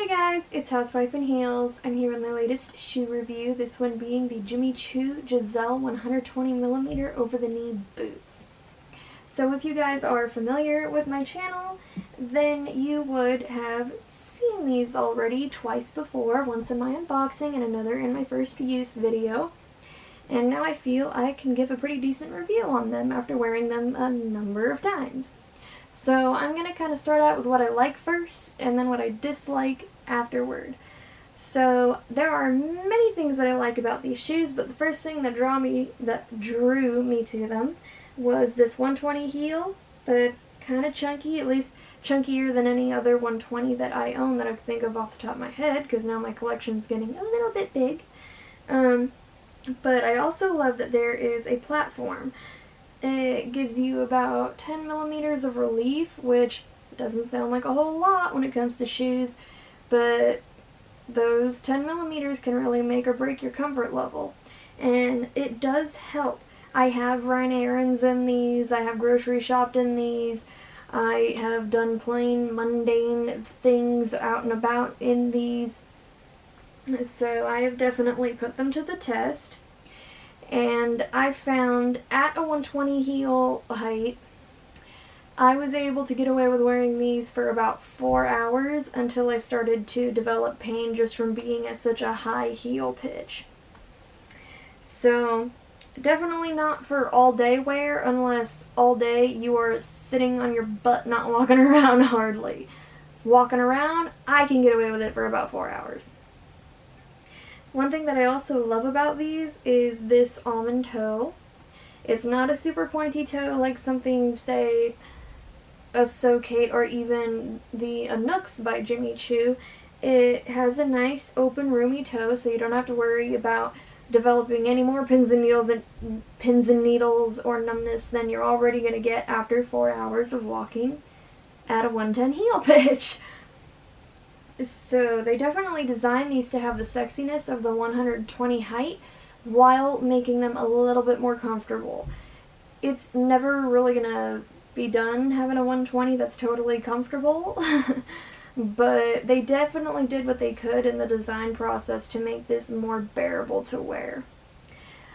Hey guys, it's Housewife in Heels. I'm here with my latest shoe review, this one being the Choo Giselle 120mm over-the-knee boots. So if you guys are familiar with my channel, then you would have seen these already twice before, once in my unboxing and another in my first use video. And now I feel I can give a pretty decent review on them after wearing them a number of times. So I'm going to kind of start out with what I like first and then what I dislike afterward. So there are many things that I like about these shoes, but the first thing that drew me to them was this 120 heel that's kind of chunky, at least chunkier than any other 120 that I own that I can think of off the top of my head, because now my collection's getting a little bit big. But I also love that there is a platform. It gives you about 10 millimeters of relief, which doesn't sound like a whole lot when it comes to shoes, but those 10 millimeters can really make or break your comfort level. And it does help. I have run errands in these, I have grocery shopped in these, I have done plain mundane things out and about in these, so I have definitely put them to the test. And I found at a 120 heel height, I was able to get away with wearing these for about 4 hours until I started to develop pain just from being at such a high heel pitch. So definitely not for all day wear unless all day you are sitting on your butt not walking around hardly. Walking around, I can get away with it for about 4 hours. One thing that I also love about these is this almond toe. It's not a super pointy toe like something, say, a So-Kate or even the Nooks by Jimmy Choo. It has a nice open roomy toe, so you don't have to worry about developing any more pins and needles or numbness than you're already going to get after 4 hours of walking at a 110 heel pitch. So they definitely designed these to have the sexiness of the 120 height while making them a little bit more comfortable. It's never really gonna be done having a 120 that's totally comfortable, but they definitely did what they could in the design process to make this more bearable to wear.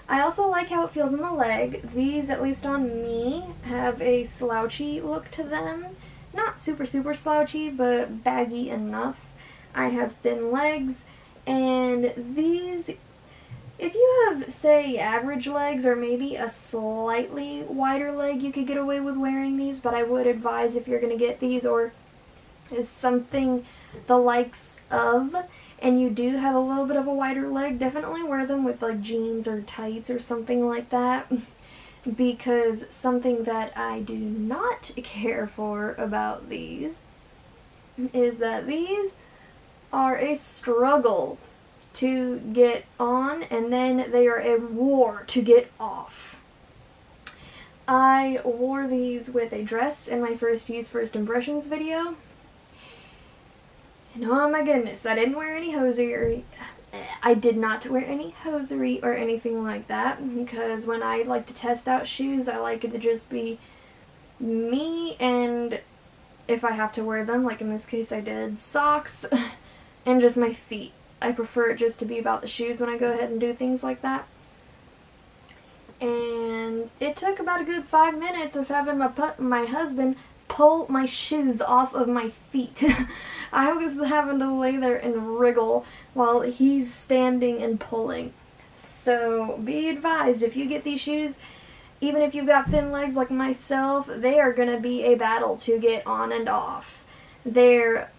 I also like how it feels in the leg. These, at least on me, have a slouchy look to them. Not super slouchy, but baggy enough. I have thin legs, and these, if you have, say, average legs or maybe a slightly wider leg, you could get away with wearing these, but I would advise if you're going to get these or is something the likes of, and you do have a little bit of a wider leg, definitely wear them with like jeans or tights or something like that, because something that I do not care for about these is that these are a struggle to get on, and then they are a war to get off. I wore these with a dress in my first impressions video, and oh my goodness, I didn't wear any hosiery. I did not wear any hosiery or anything like that, because when I like to test out shoes, I like it to just be me, and if I have to wear them, like in this case I did, socks and just my feet. I prefer it just to be about the shoes when I go ahead and do things like that. And it took about a good 5 minutes of having my husband pull my shoes off of my feet. I was having to lay there and wriggle while he's standing and pulling. So be advised, if you get these shoes, even if you've got thin legs like myself, they are going to be a battle to get on and off. They're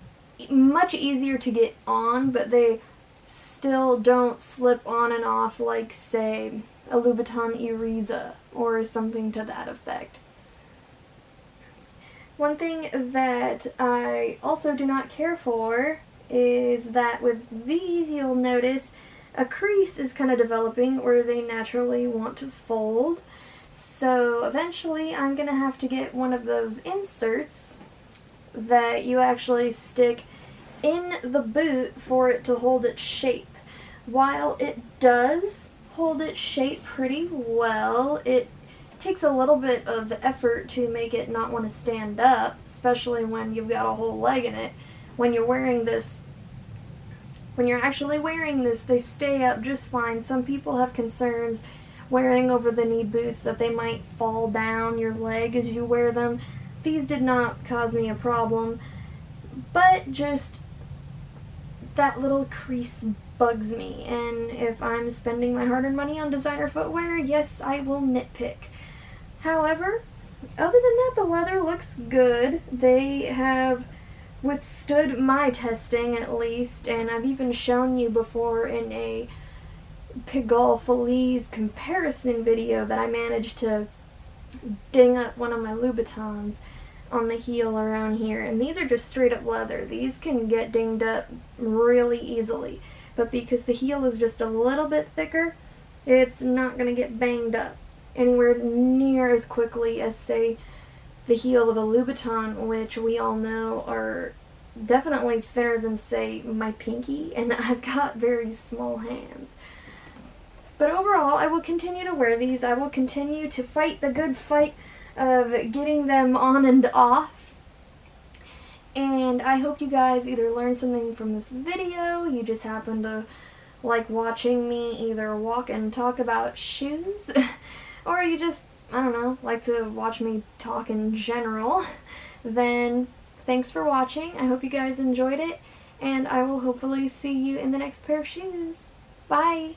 much easier to get on, but they still don't slip on and off like, say, a Louboutin Eriza or something to that effect. One thing that I also do not care for is that with these, you'll notice a crease is kind of developing where they naturally want to fold. So eventually I'm going to have to get one of those inserts that you actually stick in the boot for it to hold its shape. While it does hold its shape pretty well, it takes a little bit of effort to make it not want to stand up, especially when you've got a whole leg in it. When you're wearing this when you're actually wearing this, they stay up just fine. Some people have concerns wearing over the knee boots that they might fall down your leg as you wear them. These did not cause me a problem, but just that little crease bugs me, and if I'm spending my hard-earned money on designer footwear, yes, I will nitpick. However, other than that, the leather looks good. They have withstood my testing, at least, and I've even shown you before in a Pigalle Feliz comparison video that I managed to ding up one of my Louboutins on the heel around here, and these are just straight up leather. These can get dinged up really easily, but because the heel is just a little bit thicker, it's not going to get banged up anywhere near as quickly as, say, the heel of a Louboutin, which we all know are definitely thinner than, say, my pinky, and I've got very small hands. But overall, I will continue to wear these. I will continue to fight the good fight of getting them on and off. And I hope you guys either learned something from this video, you just happen to like watching me either walk and talk about shoes, or you just, I don't know, like to watch me talk in general. Then thanks for watching. I hope you guys enjoyed it, and I will hopefully see you in the next pair of shoes. Bye!